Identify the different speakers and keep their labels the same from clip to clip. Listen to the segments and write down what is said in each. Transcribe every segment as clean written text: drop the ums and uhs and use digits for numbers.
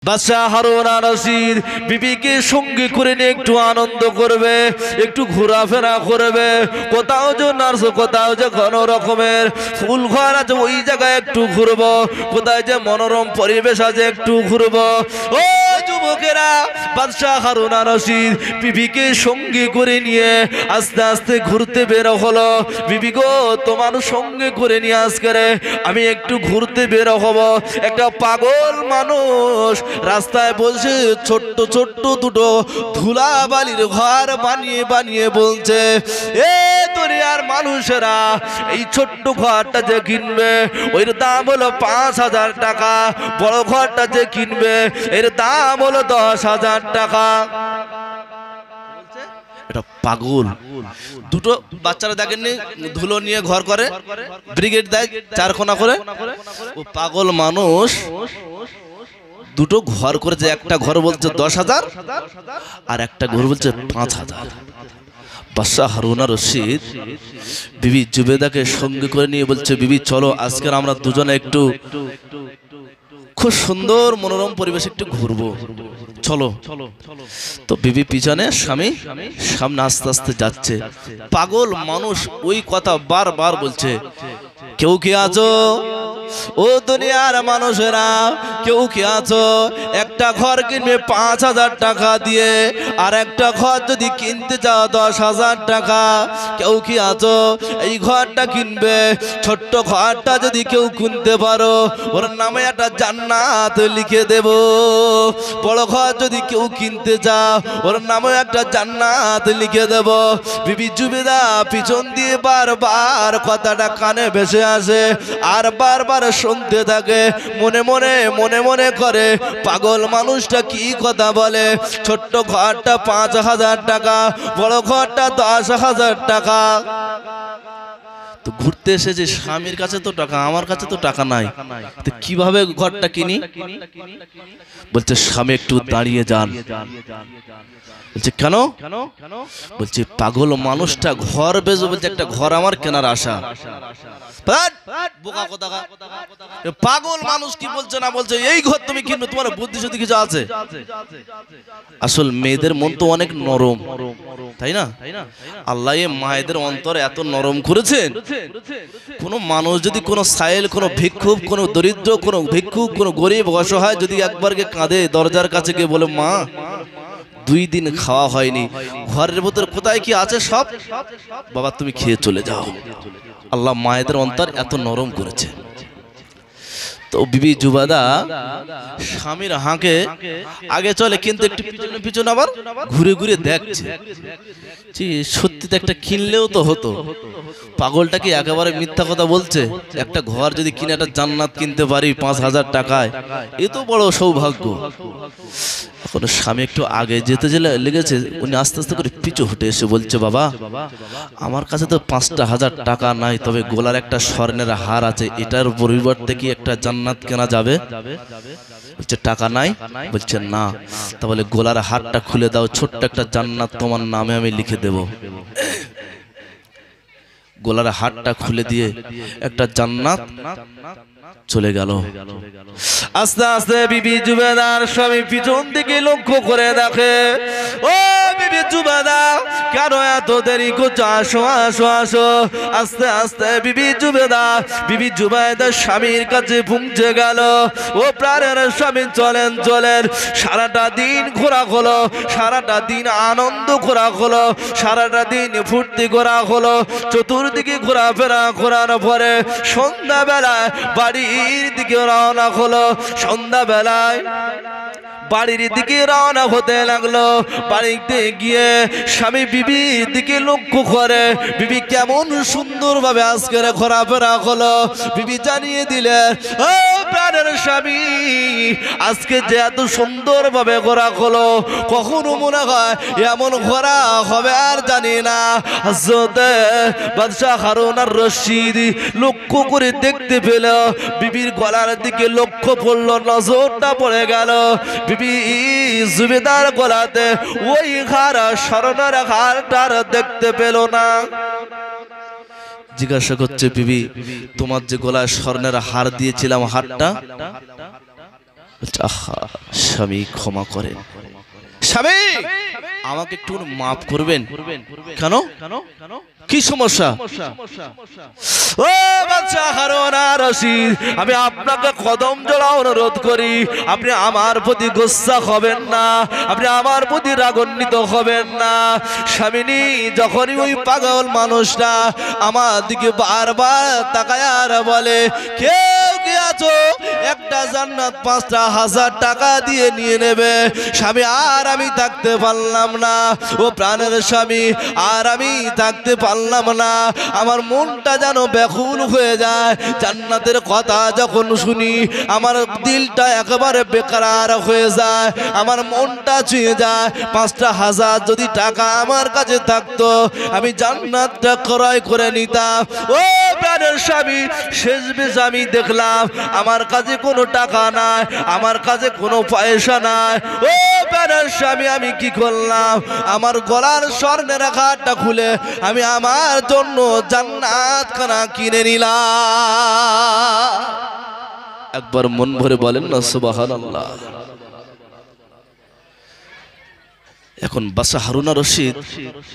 Speaker 1: বাদশাহ হারুন আর রশিদ বিবিকে সঙ্গে করে নিয়ে একটু আনন্দ করবে, একটু ঘোরাফেরা করবে, কোথাও যে নার্স, কোথাও যে কোনো রকমের ফুল ঘর আছে ওই জায়গায় একটু ঘুরবো, কোথায় যে মনোরম পরিবেশ আছে একটু ঘুরবো। ও যুবকেরা, বাদশাহ হারুন আর রশিদ বিবিকে সঙ্গে করে নিয়ে আস্তে আস্তে ঘুরতে বের হলো। বিবি গো, তোমার সঙ্গে করে নিয়ে আজকে আমি একটু ঘুরতে বের হব। একটা পাগল মানুষ রাস্তায় বলছে, ছোট্ট ছোট্ট দুটো ধুলাবালির ঘর বানিয়ে বানিয়ে বলছে, এ দুনিয়ার মানুষেরা এই ছোট্ট ঘরটা যে কিনবে ওর দাম হলো 5,000 টাকা, বড় ঘরটা যে কিনবে এর দাম হলো 10,000 টাকা। এটা পাগল। দুটো বাচ্চারা দেখেননি ধুলো নিয়ে ঘর করে, ব্রিগেড দেয় 4 কোণা করে। ও পাগল মানুষ দুটো ঘর করেছে, একটা ঘর বলছে 10,000 আর একটা ঘর বলছে 5,000। বাদশাহ হারুন আর রশিদ বিবি জুবেদাকে সঙ্গে করে নিয়ে বলছে, বিবি চলো আজকে আমরা দুজনে একটু খুব সুন্দর মনোরম পরিবেশ একটু ঘুরবো, চলো। তো বিবি পিছনে, স্বামী সামনে আস্তে আস্তে যাচ্ছে। পাগল মানুষ ওই কথা বারবার বলছে, কেউ কি আছো ও দুনিয়ার মানুষেরা, কেউ কি আছো একটা ঘর কিনবে 5,000 টাকা দিয়ে, আর একটা ঘর যদি কিনতে চাও 10,000 টাকা। কেউ কি আছো এই ঘরটা কিনবে, ছোট্ট ঘরটা যদি কেউ কিনতে পারো ওর নামে একটা জান্নাত লিখে দেব। বড় ঘর যদি কেউ কিনতে চাও ওর নামে একটা জান্নাত লিখে দেব। বিবি জুবেদা পিছন দিয়ে বারবার কথাটা কানে ভেসে আসে আর বারবার শুনতে থাকে, মনে মনে মনে মনে করে পাগল মানুষটা কি কথা বলে। ছোট্ট ঘরটা 5,000 টাকা, বড় ঘরটা 10,000 টাকা। তো ঘুরতে এসেছে, স্বামীর কাছে তো টাকা, আমার কাছে তো টাকা নাই, তো কিভাবে ঘরটা কিনি? বলছে স্বামী একটু দাঁড়িয়ে যান। বলছে কেন? বলছে পাগল মানুষটা ঘর বেচবে, বলছে একটা ঘর আমার কেনার আশা। পাগল মানুষ কি বলছে না বলছে, এই ঘর তুমি কিনবে, তোমার বুদ্ধি শুদ্ধি কিছু আছে? আসল মেয়েদের মন তো অনেক নরম, তাই না? আল্লাহ মায়েদের অন্তর এত নরম করেছেন। কোন মানুষ যদি কোনো সাইল, কোনো ভিক্ষুক, কোনো দরিদ্র, কোনো ভিক্ষুক, কোনো গরিব অসহায় যদি একবার গিয়ে কাঁদে, দরজার কাছে গিয়ে বলে মা 2 দিন খাওয়া হয়নি, ঘরের ভেতর কোথায় কি আছে সব বাবা তুমি খেয়ে চলে যাও। আল্লাহ মায়েদের অন্তর এত নরম করেছে। তো বিবি জুবেদা স্বামীর হাঁকে আগে চলে, কিন্তু একটু পিছনে পিছনে আবার ঘুরে ঘুরে দেখছে, সত্যি তো একটা কিনলেও তো হতো। পাগলটা কি একেবারে মিথ্যা কথা বলছে? একটা ঘর যদি কিনে একটা জান্নাত কিনতে পারি 5,000 টাকায়, এ তো বড় সৌভাগ্য। এখন স্বামী একটু আগে যেতে লেগেছে, উনি আস্তে আস্তে করে পিছু হটে এসে বলছে, বাবা আমার কাছে তো 5,000 টাকা নাই, তবে গোলার একটা স্বর্ণের হার আছে, এটার পরিবর্তে কি একটা জান্নাত কেনা যাবে? বলছে টাকা নাই। বলছে না, তাহলে গোলার হারটা খুলে দাও, ছোট্ট একটা জান্নাত তোমার নামে আমি লিখে দেব। গোলার হারটা খুলে দিয়ে একটা জান্নাত চলে গেল। আস্তে আস্তে বিবি জুবেদার স্বামী পিছন দিকে লক্ষ্য করে দেখে, ও বিবি জুবেদা কেন এত দেরি করছো, আসো আসো আসো। আস্তে আস্তে বিবি জুবেদা স্বামীর কাছে পৌঁছে গেল। ও প্রাণের স্বামী চলেন চলেন, সারাটা দিন ঘোরা হলো, সারাটা দিন আনন্দ করা হলো, সারাটা দিন ফুর্তি করা হলো, চতুর্দিকে ঘোরাফেরা করার পরে সন্ধ্যাবেলায় বাড়ির দিকে রওনা হলো। সন্ধ্যাবেলায় বাড়ির দিকে রওনা হতে লাগলো। বাড়িতে গিয়ে স্বামী বিবির দিকে লক্ষ্য করে, বিবি কেমন সুন্দর ভাবে আজকে ঘোরাফেরা হলো। বিবি জানিয়ে দিলে, ও প্রাণের স্বামী আজকে যে এত সুন্দর ভাবে ঘোরা হলো, কখনো মনে হয় এমন ঘোরা হবে আর জানি না। হযরত বাদশাহ হারুন আর রশিদ লক্ষ্য করে দেখতে পেল, বিবির গলার দিকে লক্ষ্য পড়ল, নজরটা পড়ে গেল বিবি জুবেদার গলাতে ওই হার, স্বর্ণের হারটার দেখতে পেল না। জিজ্ঞাসা করছে, বিবি তোমার যে গলায় স্বর্ণের হার দিয়েছিলাম হারটা? আহা স্বামী ক্ষমা করেন, স্বামী আমাকে একটু মাফ করবেন। কেন, কি সমস্যা? ও বাদশা হারুন আর রশিদ, আমি আপনাকে কদম জোড়া অনুরোধ করি, আপনি আমার প্রতি গুসা হবেন না, আপনি আমার প্রতি রাগান্বিত হবেন না। স্বামিনী যখনই ওই পাগল মানুষটা আমার দিকে বারবার তাকায় আর বলে, কেউ কি আছো একটা জান্নাত ৫,০০০ টাকা দিয়ে নিয়ে নেবে, স্বামী আর আমি থাকতে পারলাম না, ও প্রাণের স্বামী আর আমি থাকতে পারলাম না, আমার মনটা যেন ব্যাকুল হয়ে যায়। জান্নাতের কথা যখন শুনি আমার দিলটা একেবারে বেকার হয়ে যায়, আমার মনটা ছুঁয়ে যায়। ৫,০০০ যদি টাকা আমার কাছে থাকতো আমি জান্নাতটা ক্রয় করে নিতাম। ও প্রাণের স্বামী, শেষমেশ আমি দেখলাম আমার কাছে কোনো টাকা নাই, আমার কাছে কোনো পয়সা নাই। ও প্রাণের স্বামী, আমি কি করলাম, আমার গলার স্বর্ণের হারটা খুলে আমি আমার জন্য জান্নাত খানা কিনে নিলাম। একবার মন ভরে বলেন না সুবহানাল্লাহ। এখন বাদশা হারুন আর রশিদ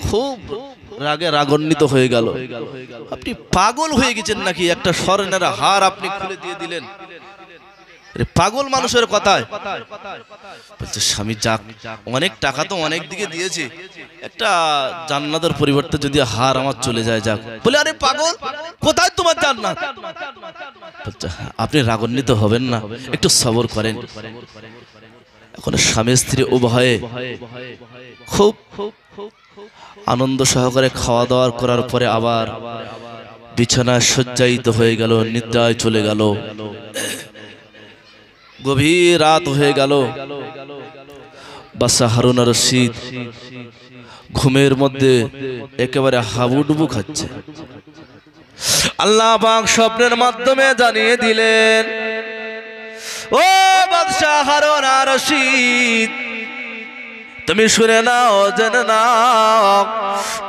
Speaker 1: খুব রাগে রাগান্বিত হয়ে গেল। আপনি পাগল হয়ে গেছেন নাকি, একটা স্বর্ণের হার আপনি খুলে দিয়ে দিলেন, পাগল মানুষের কথায়। বলছে স্বামী যাক, অনেক টাকা তো অনেক দিকে দিয়েছে, একটা জান্নাতের পরিবর্তে যদি হার আমার চলে যায় যাক। বলে আরে পাগল, কোথায় তোমার জান্নাত? বলছে আপনি রাগান্বিত হবেন না, একটু সবর করেন। এখন স্বামী স্ত্রী উভয়ে খুব আনন্দ সহকারে খাওয়া দাওয়া করার পরে আবার বিছানায় শয্যায়িত হয়ে গেল, নিদ্রায় চলে গেল। গভীর রাত হয়ে গেল, বাদশা হারুন আর রশিদ ঘুমের মধ্যে একেবারে হাবুডুবু খাচ্ছে। আল্লাহ পাক স্বপ্নের মাধ্যমে জানিয়ে দিলেন, ও বাদশা হারুন আর রশিদ, তুমি শুনে নাও, জেনে নাও,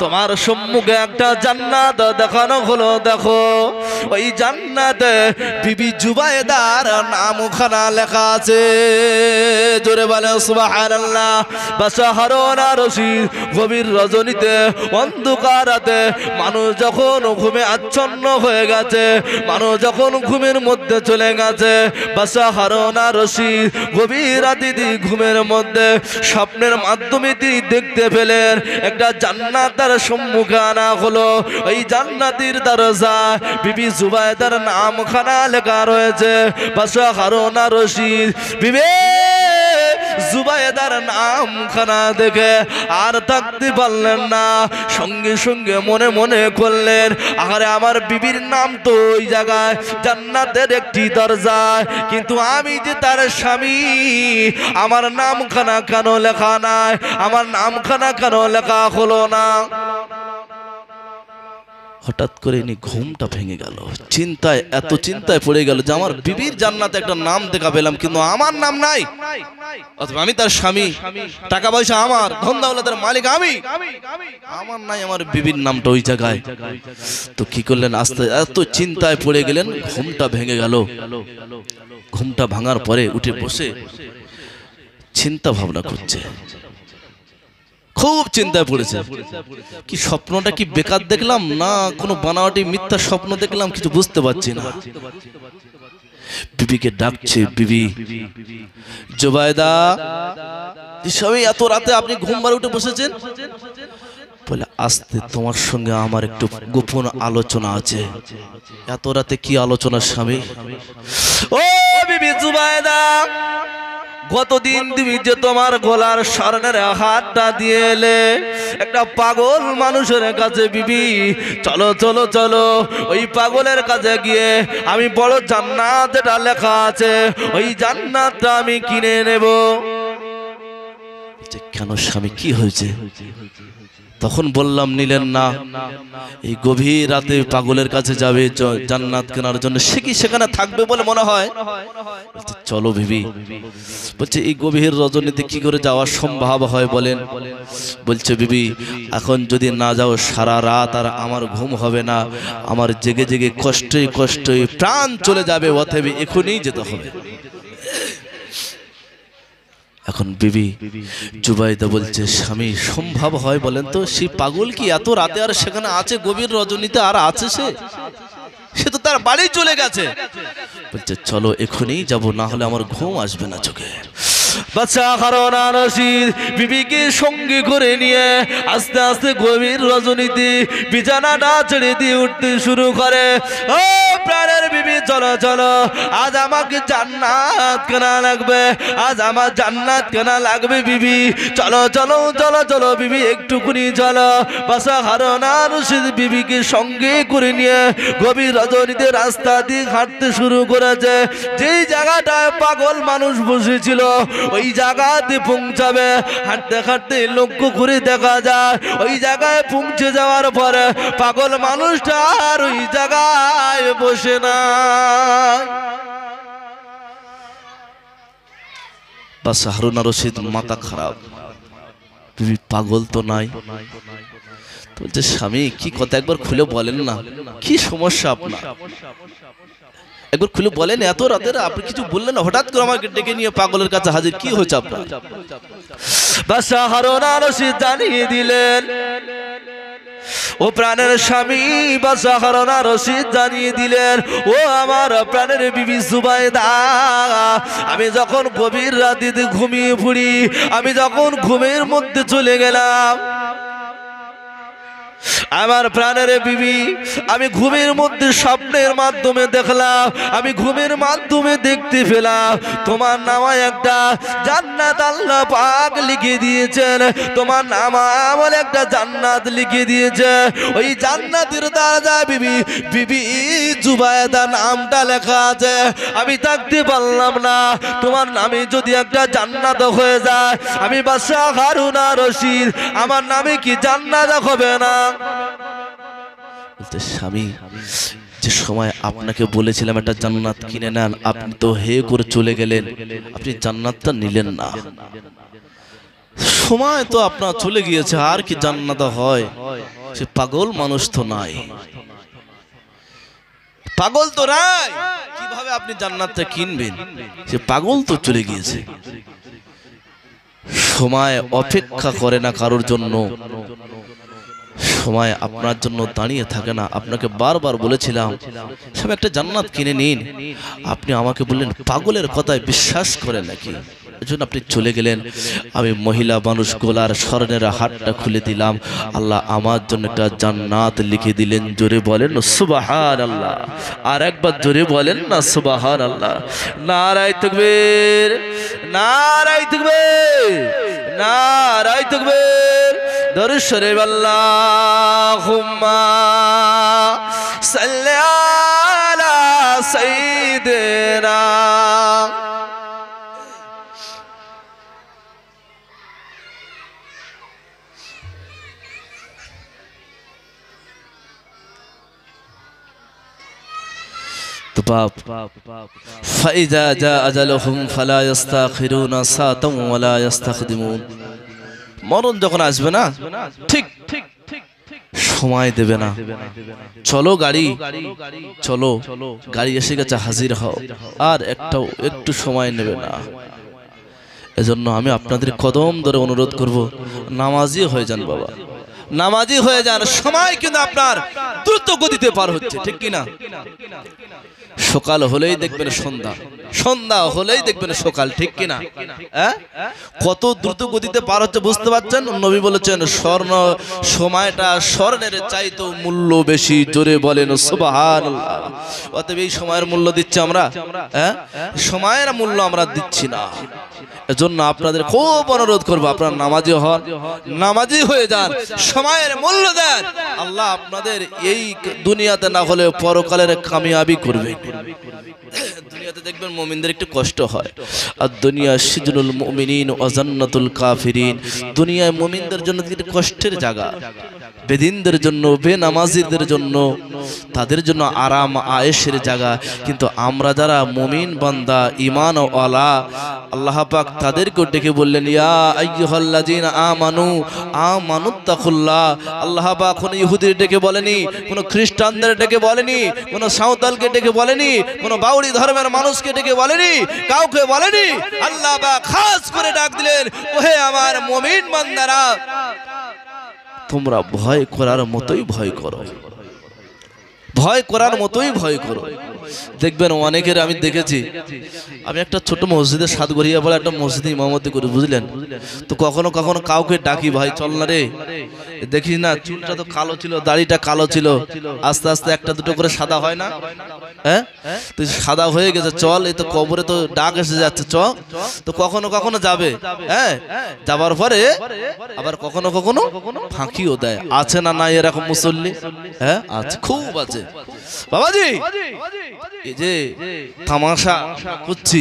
Speaker 1: তোমার সম্মুখে একটা জান্নাত দেখানো হলো। দেখো ওই জান্নাতে বিবি জুবাইদার নামখানা লেখা আছে। জোরে বলে সুবহানাল্লাহ। বাদশা হারুন আর রশিদ গভীর রজনীতে অন্ধকার রাতে মানুষ যখন ঘুমে আচ্ছন্ন হয়ে গেছে, মানুষ যখন ঘুমের মধ্যে চলে গেছে, বাদশা হারুন আর রশিদ গভীর রাতে ঘুমের মধ্যে স্বপ্নের মাধ্যমে তিনি দেখতে পেলেন একটা জান্নাত তার সম্মুখে আনা হলো। ওই জান্নাতের দরজা বিবি জুবাইদার নামখানা লেখা রয়েছে। বাদশা হারুন আর রশিদ বিবি জুবাইদার নামখানা দেখে আর থাকতে পারলেন না, সঙ্গে সঙ্গে মনে মনে করলেন, আরে আমার বিবির নাম তো ওই জায়গায় জান্নাতের একটি দরজায়, কিন্তু আমি যে তার স্বামী, আমার নামখানা কেন লেখা নাই, আমার নামখানা কেন লেখা হলো না? হঠাৎ করে ইনি ঘুমটা ভেঙে গেল, চিন্তায় এত চিন্তায় পড়ে গেল যে আমার বিবির জান্নাতে একটা নাম দেখা পেলাম, কিন্তু আমার নাম নাই, অথবা আমি তার স্বামী, টাকা পয়সা আমার, ধন দৌলতের মালিক আমি, আমার নাই আমার বিবির নামটা ওই জায়গায়। তো কি করলেন, আস্তে এত চিন্তায় পড়ে গেলেন, ঘুমটা ভেঙে গেল। ঘুমটা ভাঙার পরে উঠে বসে চিন্তা ভাবনা করছে, খুব চিন্তায় পড়েছে। কি স্বপ্নটা কি বেকার দেখলাম, না কোনো বানাওয়াটি মিথ্যা স্বপ্ন দেখলাম, কিছু বুঝতে পারছি না। বিবিকে ডাকছে, বিবি জুবাইদা, সবাই এত রাতে আপনি ঘুম বাড়ি উঠে বসেছেন? বলে আস্তে, তোমার সঙ্গে আমার একটু গোপন আলোচনা আছে। এত রাতে কি আলোচনা স্বামী? ও বিবি জুবাইদা, গতদিন তুমি যে তোমার গলার স্বর্ণের হাতটা দিয়ে এলে একটা পাগল মানুষের কাছে, বিবি চলো চলো চলো, ওই পাগলের কাছে গিয়ে আমি বড় জান্নাত যেটা লেখা আছে ওই জান্নাতটা আমি কিনে নেব। কেন স্বামী, কি হয়েছে? তখন বললাম, নিলেন না, এই গভীর রাতে পাগলের কাছে যাবে জান্নাত কেনার জন্য, সে কি সেখানে থাকবে বলে মনে হয়? চলো বিবি। বলছে এই গভীর রজনীতে কি করে যাওয়া সম্ভব হয় বলেন? বলছে বিবি, এখন যদি না যাও সারা রাত আর আমার ঘুম হবে না, আমার জেগে জেগে কষ্টই কষ্টই প্রাণ চলে যাবে, অতএব এখনই যেতে হবে। এখন বিবি জুবাইদা বলছে, স্বামী সম্ভব হয় বলেন তো? সেই পাগল কি এত রাতে আর সেখানে আছে? গভীর রজনীতে আর আছে সে তো তার বাড়ি চলে গেছে। বলছে চলো এখনই যাব, না হলে আমার ঘুম আসবে না চোখে। বাচ্চা হারুনা রশিদ বিবিকে সঙ্গে করে নিয়ে আস্তে আস্তে গভীর রজনীতে বিছানাটা ছেড়ে দিয়ে উঠতে শুরু করে। ও প্রাণের বিবি, চলো চলো, আজ আমাকে জান্নাত কেনা লাগবে, আজ আমার জান্নাত কেনা লাগবে বিবি, চলো চলো চলো চলো বিবি, একটুকুনি চলো। বাচ্চা হারুনা রশিদ বিবিকে সঙ্গে করে নিয়ে গভীর রজনীতে রাস্তা দিয়ে হাঁটতে শুরু করেছে। যেই জায়গাটায় পাগল মানুষ বসেছিল ওই জায়গাতে পৌঁছাবে। হাঁটতে হাঁটতে লক্ষ্য করে দেখা যায় ওই জায়গায় পৌঁছে যাওয়ার পরে পাগল মানুষটা আর ওই জায়গায় বসে না। বাস হারুনা রশিদ মাথা খারাপ, তুমি পাগল তো নাই। বলছে স্বামী কি কথা, একবার খুলে বলেন না, কি সমস্যা আপনার? একবার খুলে বলেন, এত রাতের আপনি কিছু বললেন না, হঠাৎ করে আমাকে ডেকে নিয়ে পাগলের কাছে হাজির, কি হয়েছে আপনার? বাদশা হারুনা রশিদ জানিয়ে দিলেন, ও প্রাণের স্বামী বাদশা হারুনা রশিদ জানিয়ে দিলেন, ও আমার প্রাণের বিবি জুবাইদা, আমি যখন গভীর রাতে ঘুমিয়ে পড়ি, আমি যখন ঘুমের মধ্যে চলে গেলাম, আমার প্রাণের বিবি, আমি ঘুমের মধ্যে স্বপ্নের মাধ্যমে দেখলাম, আমি ঘুমের মাধ্যমে দেখতে পেলাম তোমার নামায় একটা জান্নাত আল্লাহ পাক লিখে দিয়েছেন, তোমার নামা আমল একটা জান্নাত লিখে দিয়েছে। ওই জান্নাতের দরজা বিবি বিবি জুবাইদা নামটা লেখা আছে। আমি থাকতে পারলাম না, তোমার নামে যদি একটা জান্নাত হয়ে যায়, আমি বাদশা হারুনা রশিদ, আমার নামে কি জান্নাত হবে না? বলতে স্বামী, যে সময় আপনাকে বলেছিলাম একটা জান্নাত কিনে নেন, আপনি তো হে করে চলে গেলেন, আপনি জান্নাতটা নিলেন না। সময় তো আপনার চলে গিয়েছে, আর কি জান্নাত হয়? সে পাগল মানুষ তো নাই, পাগল তো নাই, কিভাবে আপনি জান্নাতটা কিনবেন? সে পাগল তো চলে গিয়েছে। সময় অপেক্ষা করে না কারোর জন্য, সময় আপনার জন্য দাঁড়িয়ে থাকে না। আপনাকে বারবার বলেছিলাম সব একটা জান্নাত কিনে নিন, আপনি আমাকে বললেন পাগলের কথায় বিশ্বাস করেন নাকি, এজন্য আপনি চলে গেলেন। আমি মহিলা মানুষ গলার স্বর্ণের হাতটা খুলে দিলাম, আল্লাহ আমার জন্য একটা জান্নাত লিখে দিলেন। জোরে বলেন সুবহানাল্লাহ, আর একবার জোরে বলেন না সুবহানাল্লাহ। নারায়ে তাকবীর, নারায়ে তাকবীর, নারায়ে তাকবীর। দরুদ শরীফ আল্লাহুম্মা সাল্লি আলা সাইয়্যিদিনা। তো বাপ, ফাইজা জা আজালুহুম ফালা ইস্তাখিরুনা সাতাম ওয়ালা ইস্তাখদিমুন। মরণ যখন আসবে না, ঠিক সময় দেবে না। চলো গাড়ি, চলো গাড়ি এসে গেছে, হাজির হও, আর একটু সময় নেবে না। এজন্য আমি আপনাদের কদম ধরে অনুরোধ করব, নামাজি হয়ে যান বাবা, নামাজি হয়ে যান। সময় কিন্তু আপনার দ্রুত গতিতে পার হচ্ছে, ঠিক কিনা? সকাল হলেই দেখবেন সন্ধ্যা, সন্ধ্যা হলেই দেখবেন সকাল, ঠিক কিনা? কত দ্রুত গতিতে পার হচ্ছে বুঝতে পারছেন? নবী বলেছেন স্বর্ণ সময়টা স্বর্ণের চাইতেও মূল্য বেশি। জোরে বলেন সুবহানাল্লাহ। অতএব এই সময়ের মূল্য দিচ্ছি আমরা, সময়ের মূল্য আমরা দিচ্ছি না। এজন্য আপনাদের খুব অনুরোধ করবো, আপনারা নামাজি হন, নামাজি হয়ে যান, সময়ের মূল্য দেন। আল্লাহ আপনাদের এই দুনিয়াতে না হলে পরকালের কামিয়াবি করবে। দুনিয়াতে দেখবেন মুমিনদের একটু কষ্ট হয়, আর দুনিয়া সিজনুল মুমিনিন ওয়া জান্নাতুল কাফিরিন। দুনিয়ায় মুমিনদের জন্য একটি কষ্টের জায়গা, বেদিনদের জন্য, বেনামাজিদের জন্য, তাদের জন্য আরাম আয়েশের জায়গা। কিন্তু আমরা যারা মুমিন বান্দা, ঈমান ওয়ালা, আল্লাহ পাক তাদেরকে ডেকে বললেন ইয়া আইয়ুহাল্লাযীনা আমানু আমানুত্তাকুল্লাহ। আল্লাহ পাক কোন ইহুদির ডেকে বলেনি, কোন খ্রিস্টানদের ডেকে বলেনি, কোন সাঁওতালকে ডেকে বলেনি, কোন বাউরি ধর্মের মানুষকে ডেকে বলেনি, কাউকে বলেনি, আল্লাহ পাক খাস করে ডাক দিলেন, ওহে আমার মুমিন বান্দারা, তোমরা ভয় করার মতোই ভয় করো, ভয় করার মতোই ভয় করো। দেখবেন অনেকের আমি দেখেছি, আমি একটা ছোট মসজিদে সাতগড়িয়া বলে একটা মসজিদে ইমামতি করি, বুঝলেন তো, কখনো কখনো কাউকে ডাকি, ভাই চল না রে, দেখি না চুলটা তো কালো ছিল, দাড়িটা কালো ছিল, আস্তে আস্তে একটা দুটো করে সাদা হয় না, হ্যাঁ তুই সাদা হয়ে গেছে, চল, এই তো কবরে তো ডাক এসে যাচ্ছে, চ। তো কখনো কখনো যাবে, হ্যাঁ যাবার পরে আবার কখনো কখনো ফাঁকিও দেয়, আছে না নাই এরকম মুসল্লি, হ্যাঁ আছে, খুব আছে বাবাজি। এই যে তামাশা করছি,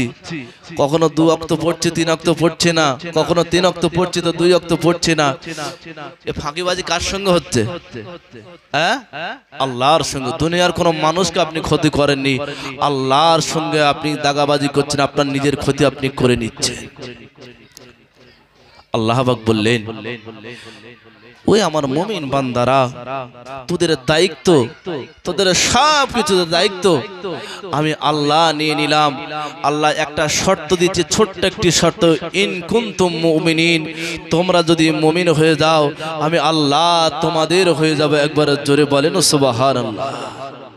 Speaker 1: কখনো 2 ওয়াক্ত পড়ছে, 3 ওয়াক্ত পড়ছে না, কখনো 3 ওয়াক্ত পড়ছে তো 2 ওয়াক্ত পড়ছে না, এ ফাঁকিবাজি কার সঙ্গে হচ্ছে? হ্যাঁ আল্লাহর সঙ্গে। দুনিয়ার কোন মানুষকে আপনি ক্ষতি করেননি, আল্লাহর সঙ্গে আপনি দাগাবাজি করছেন, আপনার নিজের ক্ষতি আপনি করে নিচ্ছেন। আল্লাহ পাক বললেন, ওই আমার মুমিন বান্দারা, তোদের দায়িত্ব, তোদের সব কিছুর দায়িত্ব আমি আল্লাহ নিয়ে নিলাম। আল্লাহ একটা শর্ত দিচ্ছে, ছোট্ট একটি শর্ত, ইন কুনতুম মুমিনিন, তোমরা যদি মুমিন হয়ে যাও আমি আল্লাহ তোমাদের হয়ে যাব। একবার জোরে বলেন সুবহানাল্লাহ।